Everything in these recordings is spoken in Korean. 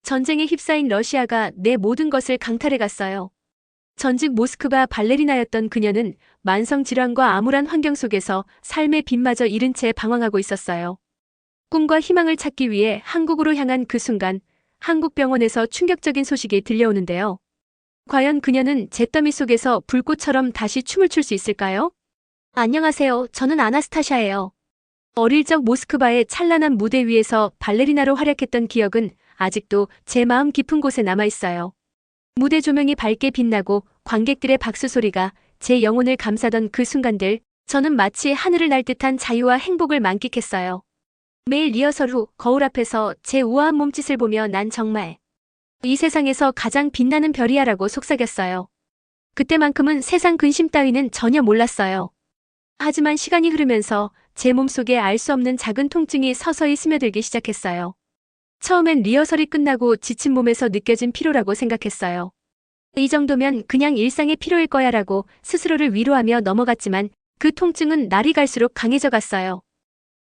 전쟁에 휩싸인 러시아가 내 모든 것을 강탈해 갔어요. 전직 모스크바 발레리나였던 그녀는 만성질환과 암울한 환경 속에서 삶의 빛마저 잃은 채 방황하고 있었어요. 꿈과 희망을 찾기 위해 한국으로 향한 그 순간, 한국 병원에서 충격적인 소식이 들려오는데요. 과연 그녀는 잿더미 속에서 불꽃처럼 다시 춤을 출 수 있을까요? 안녕하세요. 저는 아나스타샤예요. 어릴 적 모스크바의 찬란한 무대 위에서 발레리나로 활약했던 기억은 아직도 제 마음 깊은 곳에 남아있어요. 무대 조명이 밝게 빛나고 관객들의 박수 소리가 제 영혼을 감싸던 그 순간들, 저는 마치 하늘을 날 듯한 자유와 행복을 만끽했어요. 매일 리허설 후 거울 앞에서 제 우아한 몸짓을 보며 난 정말 이 세상에서 가장 빛나는 별이야라고 속삭였어요. 그때만큼은 세상 근심 따위는 전혀 몰랐어요. 하지만 시간이 흐르면서 제 몸속에 알 수 없는 작은 통증이 서서히 스며들기 시작했어요. 처음엔 리허설이 끝나고 지친 몸에서 느껴진 피로라고 생각했어요. 이 정도면 그냥 일상의 피로일 거야라고 스스로를 위로하며 넘어갔지만 그 통증은 날이 갈수록 강해져 갔어요.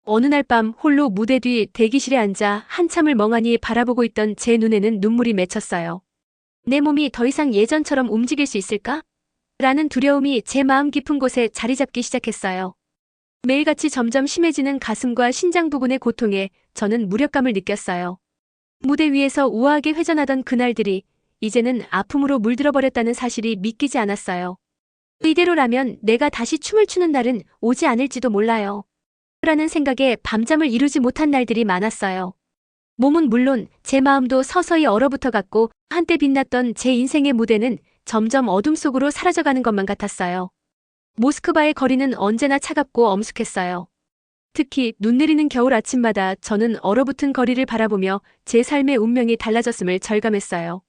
어느 날 밤 홀로 무대 뒤 대기실에 앉아 한참을 멍하니 바라보고 있던 제 눈에는 눈물이 맺혔어요. 내 몸이 더 이상 예전처럼 움직일 수 있을까? 라는 두려움이 제 마음 깊은 곳에 자리 잡기 시작했어요. 매일같이 점점 심해지는 가슴과 신장 부근의 고통에 저는 무력감을 느꼈어요. 무대 위에서 우아하게 회전하던 그날들이 이제는 아픔으로 물들어 버렸다는 사실이 믿기지 않았어요. 이대로라면 내가 다시 춤을 추는 날은 오지 않을지도 몰라요. 라는 생각에 밤잠을 이루지 못한 날들이 많았어요. 몸은 물론 제 마음도 서서히 얼어붙어 갔고 한때 빛났던 제 인생의 무대는 점점 어둠 속으로 사라져가는 것만 같았어요. 모스크바의 거리는 언제나 차갑고 엄숙했어요. 특히 눈 내리는 겨울 아침마다 저는 얼어붙은 거리를 바라보며 제 삶의 운명이 달라졌음을 절감했어요.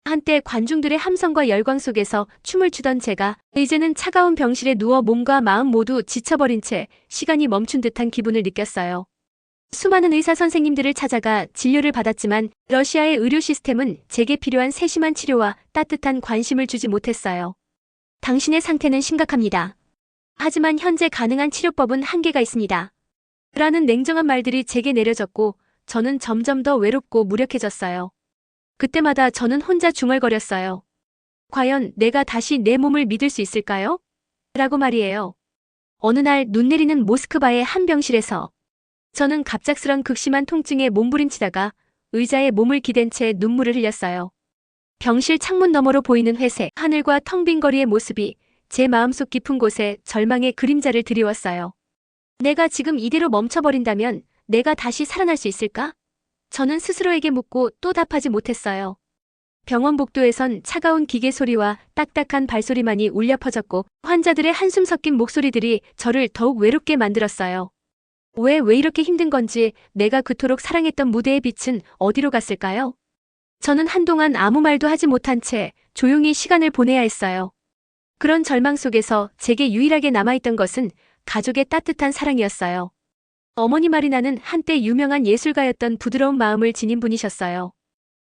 한때 관중들의 함성과 열광 속에서 춤을 추던 제가 이제는 차가운 병실에 누워 몸과 마음 모두 지쳐버린 채 시간이 멈춘 듯한 기분을 느꼈어요. 수많은 의사 선생님들을 찾아가 진료를 받았지만 러시아의 의료 시스템은 제게 필요한 세심한 치료와 따뜻한 관심을 주지 못했어요. 당신의 상태는 심각합니다. 하지만 현재 가능한 치료법은 한계가 있습니다. 라는 냉정한 말들이 제게 내려졌고 저는 점점 더 외롭고 무력해졌어요. 그때마다 저는 혼자 중얼거렸어요. 과연 내가 다시 내 몸을 믿을 수 있을까요? 라고 말이에요. 어느 날 눈 내리는 모스크바의 한 병실에서 저는 갑작스런 극심한 통증에 몸부림치다가 의자에 몸을 기댄 채 눈물을 흘렸어요. 병실 창문 너머로 보이는 회색 하늘과 텅 빈 거리의 모습이 제 마음속 깊은 곳에 절망의 그림자를 드리웠어요. 내가 지금 이대로 멈춰버린다면 내가 다시 살아날 수 있을까? 저는 스스로에게 묻고 또 답하지 못했어요. 병원 복도에선 차가운 기계 소리와 딱딱한 발소리만이 울려 퍼졌고 환자들의 한숨 섞인 목소리들이 저를 더욱 외롭게 만들었어요. 왜 이렇게 힘든 건지 내가 그토록 사랑했던 무대의 빛은 어디로 갔을까요? 저는 한동안 아무 말도 하지 못한 채 조용히 시간을 보내야 했어요. 그런 절망 속에서 제게 유일하게 남아있던 것은 가족의 따뜻한 사랑이었어요. 어머니 마리나는 한때 유명한 예술가였던 부드러운 마음을 지닌 분이셨어요.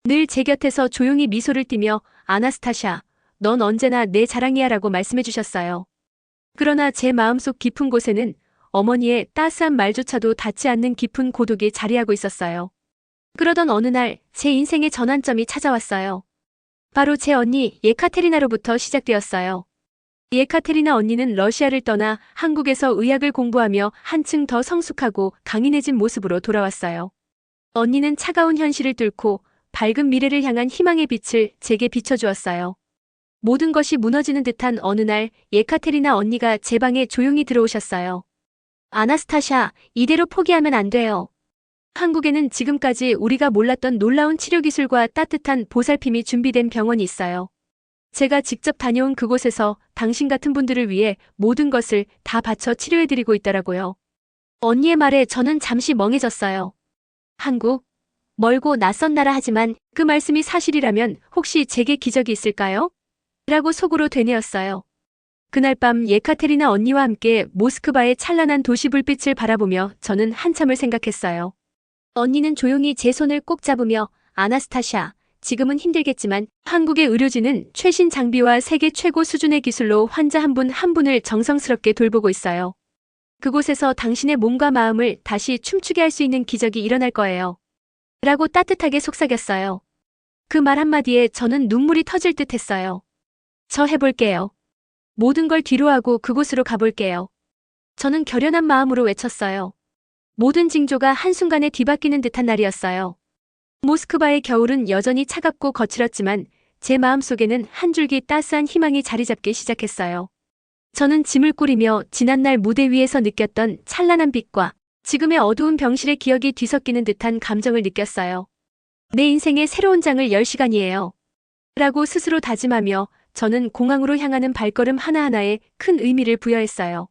늘 제 곁에서 조용히 미소를 띠며 아나스타샤, 넌 언제나 내 자랑이야 라고 말씀해 주셨어요. 그러나 제 마음속 깊은 곳에는 어머니의 따스한 말조차도 닿지 않는 깊은 고독이 자리하고 있었어요. 그러던 어느 날 제 인생의 전환점이 찾아왔어요. 바로 제 언니 예카테리나로부터 시작되었어요. 예카테리나 언니는 러시아를 떠나 한국에서 의학을 공부하며 한층 더 성숙하고 강인해진 모습으로 돌아왔어요. 언니는 차가운 현실을 뚫고 밝은 미래를 향한 희망의 빛을 제게 비춰주었어요. 모든 것이 무너지는 듯한 어느 날 예카테리나 언니가 제 방에 조용히 들어오셨어요. 아나스타샤, 이대로 포기하면 안 돼요. 한국에는 지금까지 우리가 몰랐던 놀라운 치료 기술과 따뜻한 보살핌이 준비된 병원이 있어요. 제가 직접 다녀온 그곳에서 당신 같은 분들을 위해 모든 것을 다 바쳐 치료해드리고 있더라고요. 언니의 말에 저는 잠시 멍해졌어요. 한국? 멀고 낯선 나라 하지만 그 말씀이 사실이라면 혹시 제게 기적이 있을까요? 라고 속으로 되뇌었어요. 그날 밤 예카테리나 언니와 함께 모스크바의 찬란한 도시 불빛을 바라보며 저는 한참을 생각했어요. 언니는 조용히 제 손을 꼭 잡으며 아나스타샤, 지금은 힘들겠지만 한국의 의료진은 최신 장비와 세계 최고 수준의 기술로 환자 한 분 한 분을 정성스럽게 돌보고 있어요. 그곳에서 당신의 몸과 마음을 다시 춤추게 할 수 있는 기적이 일어날 거예요. 라고 따뜻하게 속삭였어요. 그 말 한마디에 저는 눈물이 터질 듯 했어요. 저 해볼게요. 모든 걸 뒤로하고 그곳으로 가볼게요. 저는 결연한 마음으로 외쳤어요. 모든 징조가 한순간에 뒤바뀌는 듯한 날이었어요. 모스크바의 겨울은 여전히 차갑고 거칠었지만 제 마음속에는 한 줄기 따스한 희망이 자리 잡기 시작했어요. 저는 짐을 꾸리며 지난날 무대 위에서 느꼈던 찬란한 빛과 지금의 어두운 병실의 기억이 뒤섞이는 듯한 감정을 느꼈어요. 내 인생의 새로운 장을 열 시간이에요. 라고 스스로 다짐하며 저는 공항으로 향하는 발걸음 하나하나에 큰 의미를 부여했어요.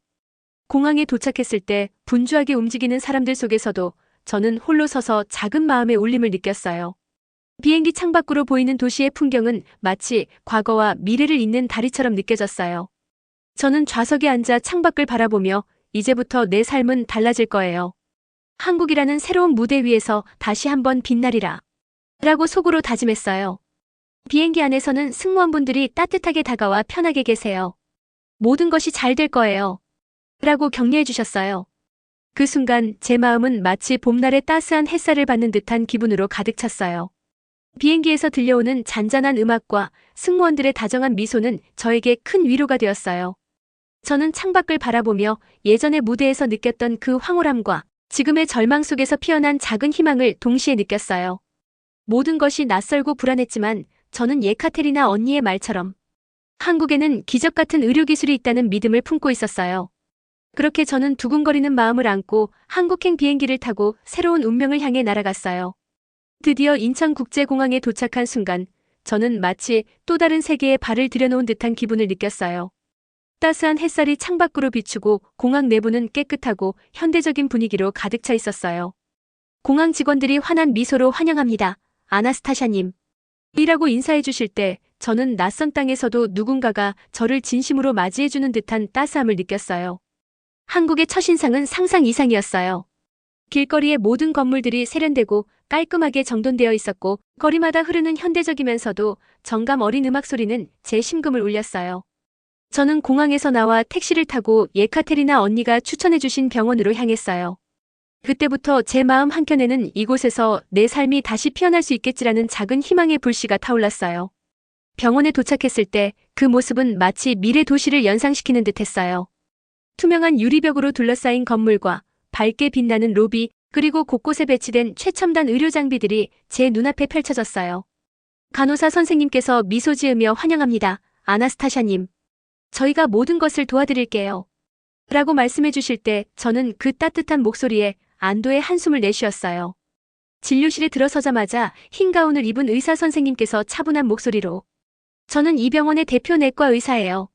공항에 도착했을 때 분주하게 움직이는 사람들 속에서도 저는 홀로 서서 작은 마음의 울림을 느꼈어요. 비행기 창밖으로 보이는 도시의 풍경은 마치 과거와 미래를 잇는 다리처럼 느껴졌어요. 저는 좌석에 앉아 창밖을 바라보며 이제부터 내 삶은 달라질 거예요. 한국이라는 새로운 무대 위에서 다시 한번 빛나리라. 라고 속으로 다짐했어요. 비행기 안에서는 승무원분들이 따뜻하게 다가와 편하게 계세요. 모든 것이 잘 될 거예요. 라고 격려해 주셨어요. 그 순간 제 마음은 마치 봄날의 따스한 햇살을 받는 듯한 기분으로 가득 찼어요. 비행기에서 들려오는 잔잔한 음악과 승무원들의 다정한 미소는 저에게 큰 위로가 되었어요. 저는 창밖을 바라보며 예전의 무대에서 느꼈던 그 황홀함과 지금의 절망 속에서 피어난 작은 희망을 동시에 느꼈어요. 모든 것이 낯설고 불안했지만 저는 예카테리나 언니의 말처럼 한국에는 기적 같은 의료기술이 있다는 믿음을 품고 있었어요. 그렇게 저는 두근거리는 마음을 안고 한국행 비행기를 타고 새로운 운명을 향해 날아갔어요. 드디어 인천국제공항에 도착한 순간 저는 마치 또 다른 세계에 발을 들여놓은 듯한 기분을 느꼈어요. 따스한 햇살이 창밖으로 비추고 공항 내부는 깨끗하고 현대적인 분위기로 가득 차 있었어요. 공항 직원들이 환한 미소로 환영합니다. 아나스타샤님. 이라고 인사해 주실 때 저는 낯선 땅에서도 누군가가 저를 진심으로 맞이해주는 듯한 따스함을 느꼈어요. 한국의 첫인상은 상상 이상이었어요. 길거리의 모든 건물들이 세련되고 깔끔하게 정돈되어 있었고 거리마다 흐르는 현대적이면서도 정감 어린 음악 소리는 제 심금을 울렸어요. 저는 공항에서 나와 택시를 타고 예카테리나 언니가 추천해주신 병원으로 향했어요. 그때부터 제 마음 한켠에는 이곳에서 내 삶이 다시 피어날 수 있겠지라는 작은 희망의 불씨가 타올랐어요. 병원에 도착했을 때 그 모습은 마치 미래 도시를 연상시키는 듯했어요. 투명한 유리벽으로 둘러싸인 건물과 밝게 빛나는 로비 그리고 곳곳에 배치된 최첨단 의료 장비들이 제 눈앞에 펼쳐졌어요. 간호사 선생님께서 미소 지으며 환영합니다. 아나스타샤님. 저희가 모든 것을 도와드릴게요. 라고 말씀해 주실 때 저는 그 따뜻한 목소리에 안도의 한숨을 내쉬었어요. 진료실에 들어서자마자 흰 가운을 입은 의사 선생님께서 차분한 목소리로 저는 이 병원의 대표 내과 의사예요.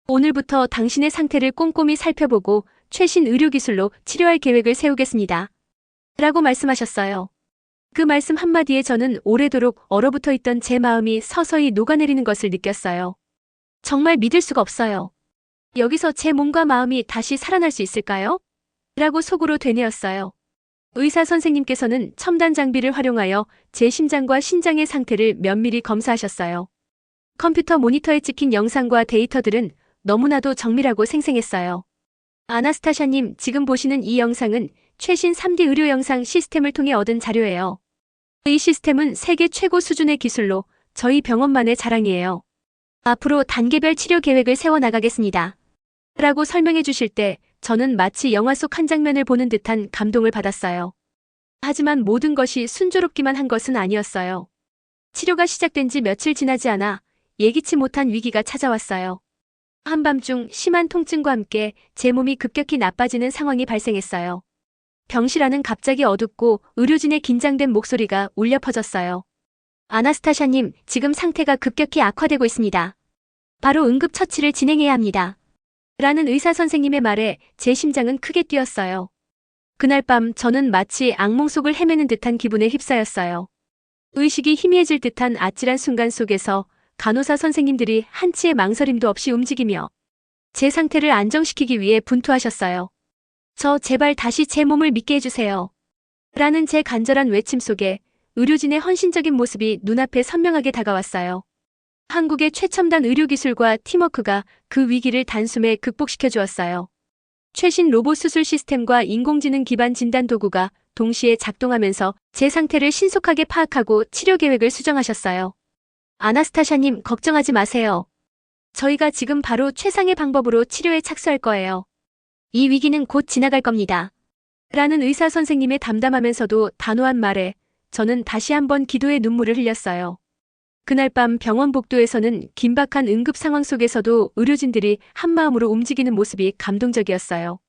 오늘부터 당신의 상태를 꼼꼼히 살펴보고 최신 의료기술로 치료할 계획을 세우겠습니다. 라고 말씀하셨어요. 그 말씀 한마디에 저는 오래도록 얼어붙어 있던 제 마음이 서서히 녹아내리는 것을 느꼈어요. 정말 믿을 수가 없어요. 여기서 제 몸과 마음이 다시 살아날 수 있을까요? 라고 속으로 되뇌었어요. 의사 선생님께서는 첨단 장비를 활용하여 제 심장과 신장의 상태를 면밀히 검사하셨어요. 컴퓨터 모니터에 찍힌 영상과 데이터들은 너무나도 정밀하고 생생했어요. 아나스타샤님, 지금 보시는 이 영상은 최신 3D 의료 영상 시스템을 통해 얻은 자료예요. 이 시스템은 세계 최고 수준의 기술로 저희 병원만의 자랑이에요. 앞으로 단계별 치료 계획을 세워나가겠습니다. 라고 설명해 주실 때 저는 마치 영화 속 한 장면을 보는 듯한 감동을 받았어요. 하지만 모든 것이 순조롭기만 한 것은 아니었어요. 치료가 시작된 지 며칠 지나지 않아 예기치 못한 위기가 찾아왔어요. 한밤중 심한 통증과 함께 제 몸이 급격히 나빠지는 상황이 발생했어요. 병실 안은 갑자기 어둡고 의료진의 긴장된 목소리가 울려 퍼졌어요. 아나스타샤님, 지금 상태가 급격히 악화되고 있습니다. 바로 응급처치를 진행해야 합니다. 라는 의사 선생님의 말에 제 심장은 크게 뛰었어요. 그날 밤 저는 마치 악몽 속을 헤매는 듯한 기분에 휩싸였어요. 의식이 희미해질 듯한 아찔한 순간 속에서 간호사 선생님들이 한치의 망설임도 없이 움직이며 제 상태를 안정시키기 위해 분투하셨어요. 저 제발 다시 제 몸을 믿게 해주세요. 라는 제 간절한 외침 속에 의료진의 헌신적인 모습이 눈앞에 선명하게 다가왔어요. 한국의 최첨단 의료기술과 팀워크가 그 위기를 단숨에 극복시켜 주었어요. 최신 로봇 수술 시스템과 인공지능 기반 진단 도구가 동시에 작동하면서 제 상태를 신속하게 파악하고 치료 계획을 수정하셨어요. 아나스타샤님, 걱정하지 마세요. 저희가 지금 바로 최상의 방법으로 치료에 착수할 거예요. 이 위기는 곧 지나갈 겁니다. 라는 의사 선생님의 담담하면서도 단호한 말에 저는 다시 한번 기도의 눈물을 흘렸어요. 그날 밤 병원 복도에서는 긴박한 응급 상황 속에서도 의료진들이 한마음으로 움직이는 모습이 감동적이었어요.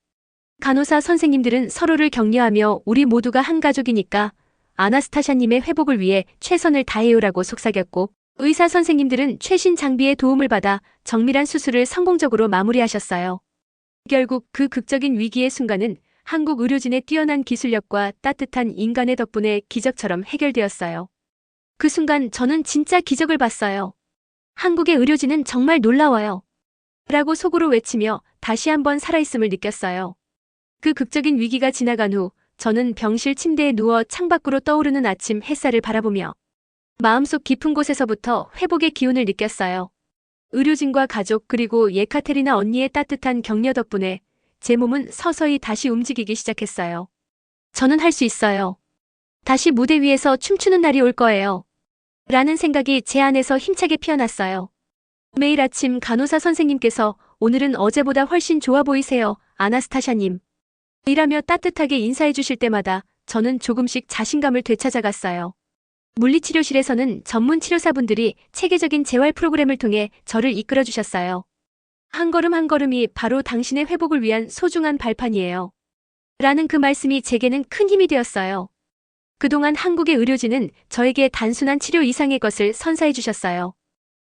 간호사 선생님들은 서로를 격려하며 우리 모두가 한 가족이니까 아나스타샤님의 회복을 위해 최선을 다해요라고 속삭였고, 의사 선생님들은 최신 장비의 도움을 받아 정밀한 수술을 성공적으로 마무리하셨어요. 결국 그 극적인 위기의 순간은 한국 의료진의 뛰어난 기술력과 따뜻한 인간의 덕분에 기적처럼 해결되었어요. 그 순간 저는 진짜 기적을 봤어요. 한국의 의료진은 정말 놀라워요. 라고 속으로 외치며 다시 한번 살아있음을 느꼈어요. 그 극적인 위기가 지나간 후 저는 병실 침대에 누워 창밖으로 떠오르는 아침 햇살을 바라보며 마음속 깊은 곳에서부터 회복의 기운을 느꼈어요. 의료진과 가족 그리고 예카테리나 언니의 따뜻한 격려 덕분에 제 몸은 서서히 다시 움직이기 시작했어요. 저는 할 수 있어요. 다시 무대 위에서 춤추는 날이 올 거예요. 라는 생각이 제 안에서 힘차게 피어났어요. 매일 아침 간호사 선생님께서 오늘은 어제보다 훨씬 좋아 보이세요, 아나스타샤님. 이라며 따뜻하게 인사해 주실 때마다 저는 조금씩 자신감을 되찾아갔어요. 물리치료실에서는 전문 치료사분들이 체계적인 재활 프로그램을 통해 저를 이끌어 주셨어요. 한 걸음 한 걸음이 바로 당신의 회복을 위한 소중한 발판이에요. 라는 그 말씀이 제게는 큰 힘이 되었어요. 그동안 한국의 의료진은 저에게 단순한 치료 이상의 것을 선사해 주셨어요.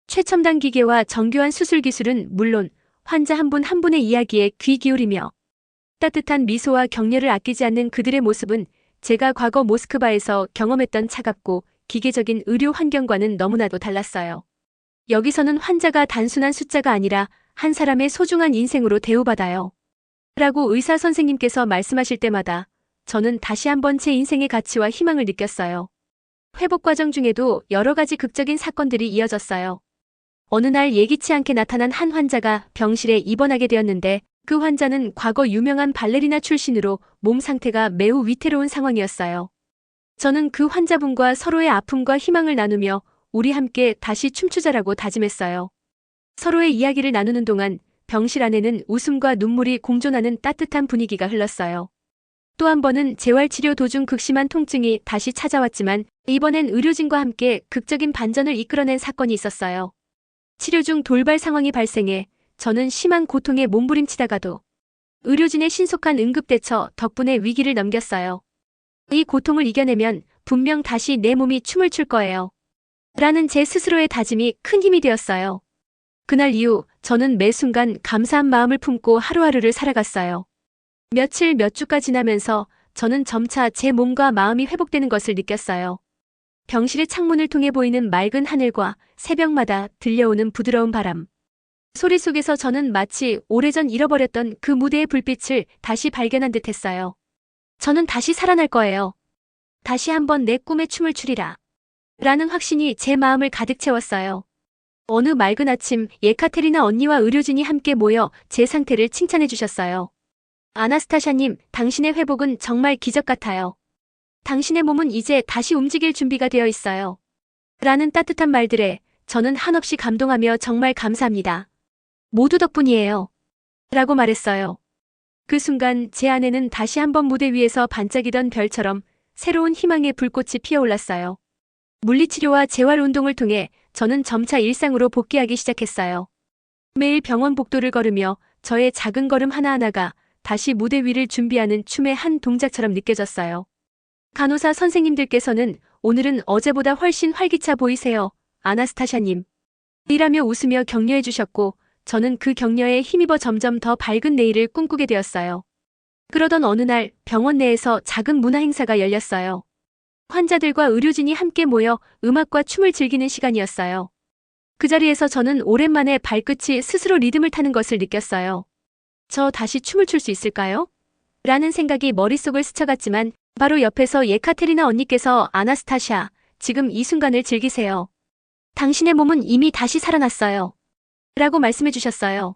최첨단 기계와 정교한 수술 기술은 물론 환자 한 분 한 분의 이야기에 귀 기울이며 따뜻한 미소와 격려를 아끼지 않는 그들의 모습은 제가 과거 모스크바에서 경험했던 차갑고 기계적인 의료 환경과는 너무나도 달랐어요. 여기서는 환자가 단순한 숫자가 아니라 한 사람의 소중한 인생으로 대우받아요. 라고 의사 선생님께서 말씀하실 때마다 저는 다시 한번 제 인생의 가치와 희망을 느꼈어요. 회복 과정 중에도 여러 가지 극적인 사건들이 이어졌어요. 어느 날 예기치 않게 나타난 한 환자가 병실에 입원하게 되었는데, 그 환자는 과거 유명한 발레리나 출신으로 몸 상태가 매우 위태로운 상황이었어요. 저는 그 환자분과 서로의 아픔과 희망을 나누며 우리 함께 다시 춤추자라고 다짐했어요. 서로의 이야기를 나누는 동안 병실 안에는 웃음과 눈물이 공존하는 따뜻한 분위기가 흘렀어요. 또 한 번은 재활치료 도중 극심한 통증이 다시 찾아왔지만 이번엔 의료진과 함께 극적인 반전을 이끌어낸 사건이 있었어요. 치료 중 돌발 상황이 발생해 저는 심한 고통에 몸부림치다가도 의료진의 신속한 응급대처 덕분에 위기를 넘겼어요. 이 고통을 이겨내면 분명 다시 내 몸이 춤을 출 거예요. 라는 제 스스로의 다짐이 큰 힘이 되었어요. 그날 이후 저는 매 순간 감사한 마음을 품고 하루하루를 살아갔어요. 며칠 몇 주가 지나면서 저는 점차 제 몸과 마음이 회복되는 것을 느꼈어요. 병실의 창문을 통해 보이는 맑은 하늘과 새벽마다 들려오는 부드러운 바람. 소리 속에서 저는 마치 오래전 잃어버렸던 그 무대의 불빛을 다시 발견한 듯 했어요. 저는 다시 살아날 거예요. 다시 한번 내 꿈에 춤을 추리라. 라는 확신이 제 마음을 가득 채웠어요. 어느 맑은 아침 예카테리나 언니와 의료진이 함께 모여 제 상태를 칭찬해 주셨어요. 아나스타샤님, 당신의 회복은 정말 기적 같아요. 당신의 몸은 이제 다시 움직일 준비가 되어 있어요. 라는 따뜻한 말들에 저는 한없이 감동하며 정말 감사합니다. 모두 덕분이에요. 라고 말했어요. 그 순간 제 안에는 다시 한번 무대 위에서 반짝이던 별처럼 새로운 희망의 불꽃이 피어올랐어요. 물리치료와 재활운동을 통해 저는 점차 일상으로 복귀하기 시작했어요. 매일 병원 복도를 걸으며 저의 작은 걸음 하나하나가 다시 무대 위를 준비하는 춤의 한 동작처럼 느껴졌어요. 간호사 선생님들께서는 오늘은 어제보다 훨씬 활기차 보이세요, 아나스타샤님. 이라며 웃으며 격려해 주셨고, 저는 그 격려에 힘입어 점점 더 밝은 내일을 꿈꾸게 되었어요. 그러던 어느 날 병원 내에서 작은 문화 행사가 열렸어요. 환자들과 의료진이 함께 모여 음악과 춤을 즐기는 시간이었어요. 그 자리에서 저는 오랜만에 발끝이 스스로 리듬을 타는 것을 느꼈어요. 저 다시 춤을 출 수 있을까요? 라는 생각이 머릿속을 스쳐갔지만 바로 옆에서 예카테리나 언니께서 아나스타샤, 지금 이 순간을 즐기세요. 당신의 몸은 이미 다시 살아났어요. 라고 말씀해 주셨어요.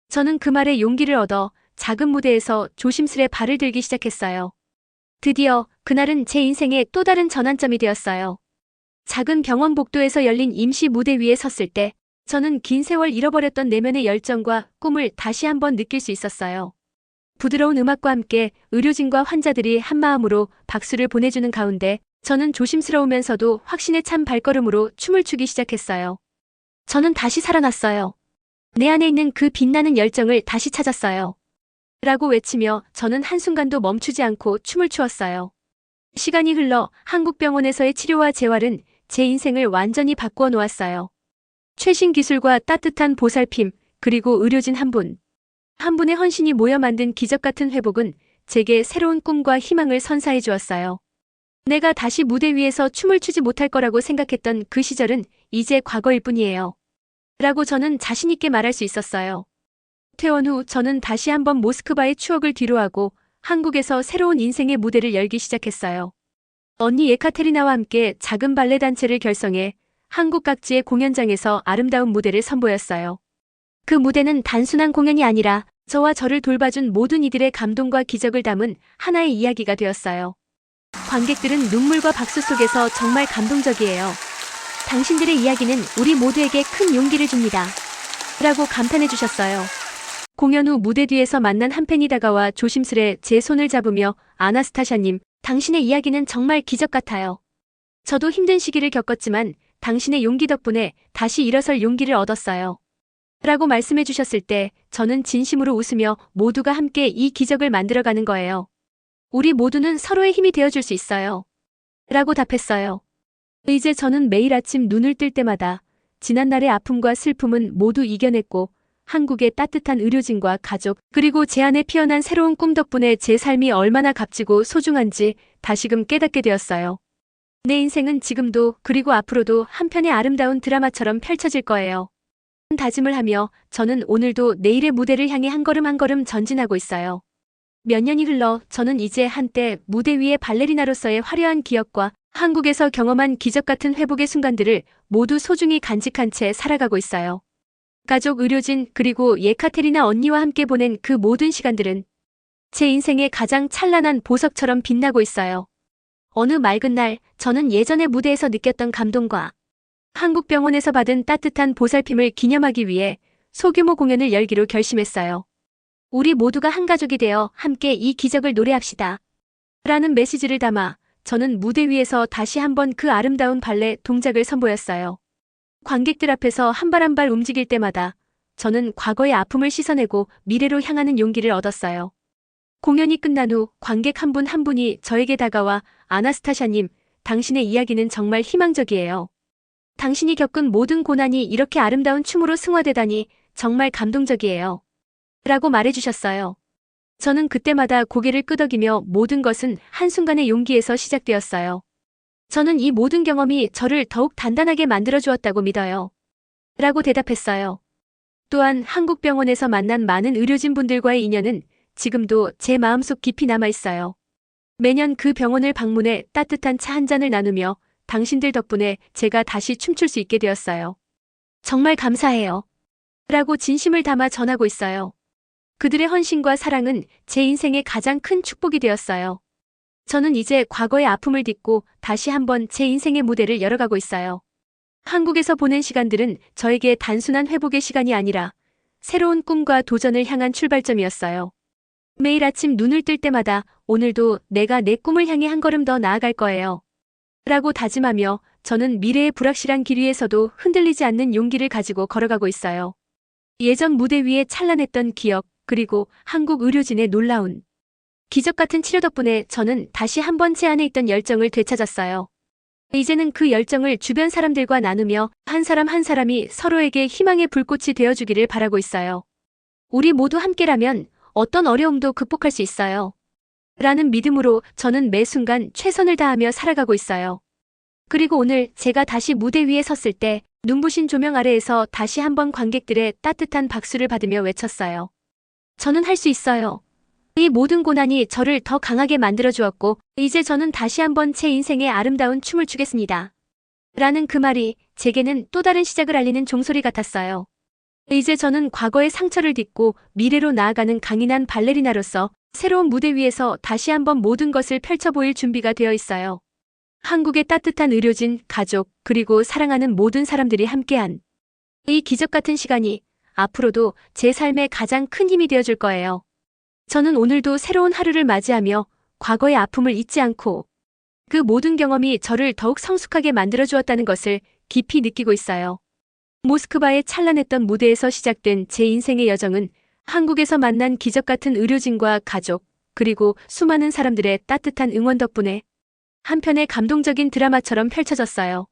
저는 그 말에 용기를 얻어 작은 무대에서 조심스레 발을 들기 시작했어요. 드디어 그날은 제 인생의 또 다른 전환점이 되었어요. 작은 병원 복도에서 열린 임시 무대 위에 섰을 때 저는 긴 세월 잃어버렸던 내면의 열정과 꿈을 다시 한번 느낄 수 있었어요. 부드러운 음악과 함께 의료진과 환자들이 한마음으로 박수를 보내주는 가운데 저는 조심스러우면서도 확신에 찬 발걸음으로 춤을 추기 시작했어요. 저는 다시 살아났어요. 내 안에 있는 그 빛나는 열정을 다시 찾았어요. 라고 외치며 저는 한순간도 멈추지 않고 춤을 추었어요. 시간이 흘러 한국병원에서의 치료와 재활은 제 인생을 완전히 바꾸어 놓았어요. 최신 기술과 따뜻한 보살핌, 그리고 의료진 한 분의 헌신이 모여 만든 기적 같은 회복은 제게 새로운 꿈과 희망을 선사해 주었어요. 내가 다시 무대 위에서 춤을 추지 못할 거라고 생각했던 그 시절은 이제 과거일 뿐이에요. 라고 저는 자신 있게 말할 수 있었어요. 퇴원 후 저는 다시 한번 모스크바의 추억을 뒤로하고 한국에서 새로운 인생의 무대를 열기 시작했어요. 언니 예카테리나와 함께 작은 발레 단체를 결성해 한국 각지의 공연장에서 아름다운 무대를 선보였어요. 그 무대는 단순한 공연이 아니라 저와 저를 돌봐준 모든 이들의 감동과 기적을 담은 하나의 이야기가 되었어요. 관객들은 눈물과 박수 속에서 정말 감동적이에요. 당신들의 이야기는 우리 모두에게 큰 용기를 줍니다. 라고 감탄해 주셨어요. 공연 후 무대 뒤에서 만난 한 팬이 다가와 조심스레 제 손을 잡으며 아나스타샤님, 당신의 이야기는 정말 기적 같아요. 저도 힘든 시기를 겪었지만 당신의 용기 덕분에 다시 일어설 용기를 얻었어요. 라고 말씀해 주셨을 때 저는 진심으로 웃으며 모두가 함께 이 기적을 만들어가는 거예요. 우리 모두는 서로의 힘이 되어줄 수 있어요. 라고 답했어요. 이제 저는 매일 아침 눈을 뜰 때마다 지난날의 아픔과 슬픔은 모두 이겨냈고 한국의 따뜻한 의료진과 가족, 그리고 제 안에 피어난 새로운 꿈 덕분에 제 삶이 얼마나 값지고 소중한지 다시금 깨닫게 되었어요. 내 인생은 지금도 그리고 앞으로도 한편의 아름다운 드라마처럼 펼쳐질 거예요. 다짐을 하며 저는 오늘도 내일의 무대를 향해 한 걸음 한 걸음 전진하고 있어요. 몇 년이 흘러 저는 이제 한때 무대 위의 발레리나로서의 화려한 기억과 한국에서 경험한 기적 같은 회복의 순간들을 모두 소중히 간직한 채 살아가고 있어요. 가족, 의료진, 그리고 예카테리나 언니와 함께 보낸 그 모든 시간들은 제 인생의 가장 찬란한 보석처럼 빛나고 있어요. 어느 맑은 날 저는 예전의 무대에서 느꼈던 감동과 한국병원에서 받은 따뜻한 보살핌을 기념하기 위해 소규모 공연을 열기로 결심했어요. 우리 모두가 한 가족이 되어 함께 이 기적을 노래합시다. 라는 메시지를 담아 저는 무대 위에서 다시 한번 그 아름다운 발레 동작을 선보였어요. 관객들 앞에서 한 발 한 발 움직일 때마다 저는 과거의 아픔을 씻어내고 미래로 향하는 용기를 얻었어요. 공연이 끝난 후 관객 한 분 한 분이 저에게 다가와 아나스타샤님, 당신의 이야기는 정말 희망적이에요. 당신이 겪은 모든 고난이 이렇게 아름다운 춤으로 승화되다니 정말 감동적이에요. 라고 말해주셨어요. 저는 그때마다 고개를 끄덕이며 모든 것은 한순간의 용기에서 시작되었어요. 저는 이 모든 경험이 저를 더욱 단단하게 만들어주었다고 믿어요. 라고 대답했어요. 또한 한국병원에서 만난 많은 의료진분들과의 인연은 지금도 제 마음속 깊이 남아있어요. 매년 그 병원을 방문해 따뜻한 차 한 잔을 나누며 당신들 덕분에 제가 다시 춤출 수 있게 되었어요. 정말 감사해요. 라고 진심을 담아 전하고 있어요. 그들의 헌신과 사랑은 제 인생의 가장 큰 축복이 되었어요. 저는 이제 과거의 아픔을 딛고 다시 한번 제 인생의 무대를 열어가고 있어요. 한국에서 보낸 시간들은 저에게 단순한 회복의 시간이 아니라 새로운 꿈과 도전을 향한 출발점이었어요. 매일 아침 눈을 뜰 때마다 오늘도 내가 내 꿈을 향해 한 걸음 더 나아갈 거예요. 라고 다짐하며 저는 미래의 불확실한 길 위에서도 흔들리지 않는 용기를 가지고 걸어가고 있어요. 예전 무대 위에 찬란했던 기억, 그리고 한국 의료진의 놀라운 기적 같은 치료 덕분에 저는 다시 한번 제 안에 있던 열정을 되찾았어요. 이제는 그 열정을 주변 사람들과 나누며 한 사람 한 사람이 서로에게 희망의 불꽃이 되어주기를 바라고 있어요. 우리 모두 함께라면 어떤 어려움도 극복할 수 있어요. 라는 믿음으로 저는 매 순간 최선을 다하며 살아가고 있어요. 그리고 오늘 제가 다시 무대 위에 섰을 때 눈부신 조명 아래에서 다시 한번 관객들의 따뜻한 박수를 받으며 외쳤어요. 저는 할 수 있어요. 이 모든 고난이 저를 더 강하게 만들어주었고 이제 저는 다시 한번 제 인생의 아름다운 춤을 추겠습니다. 라는 그 말이 제게는 또 다른 시작을 알리는 종소리 같았어요. 이제 저는 과거의 상처를 딛고 미래로 나아가는 강인한 발레리나로서 새로운 무대 위에서 다시 한번 모든 것을 펼쳐보일 준비가 되어 있어요. 한국의 따뜻한 의료진, 가족, 그리고 사랑하는 모든 사람들이 함께한 이 기적 같은 시간이 앞으로도 제 삶의 가장 큰 힘이 되어줄 거예요. 저는 오늘도 새로운 하루를 맞이하며 과거의 아픔을 잊지 않고 그 모든 경험이 저를 더욱 성숙하게 만들어 주었다는 것을 깊이 느끼고 있어요. 모스크바의 찬란했던 무대에서 시작된 제 인생의 여정은 한국에서 만난 기적 같은 의료진과 가족, 그리고 수많은 사람들의 따뜻한 응원 덕분에 한편의 감동적인 드라마처럼 펼쳐졌어요.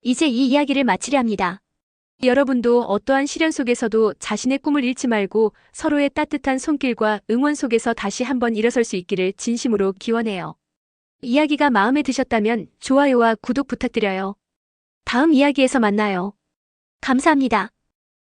이제 이 이야기를 마치려 합니다. 여러분도 어떠한 시련 속에서도 자신의 꿈을 잃지 말고 서로의 따뜻한 손길과 응원 속에서 다시 한번 일어설 수 있기를 진심으로 기원해요. 이야기가 마음에 드셨다면 좋아요와 구독 부탁드려요. 다음 이야기에서 만나요. 감사합니다.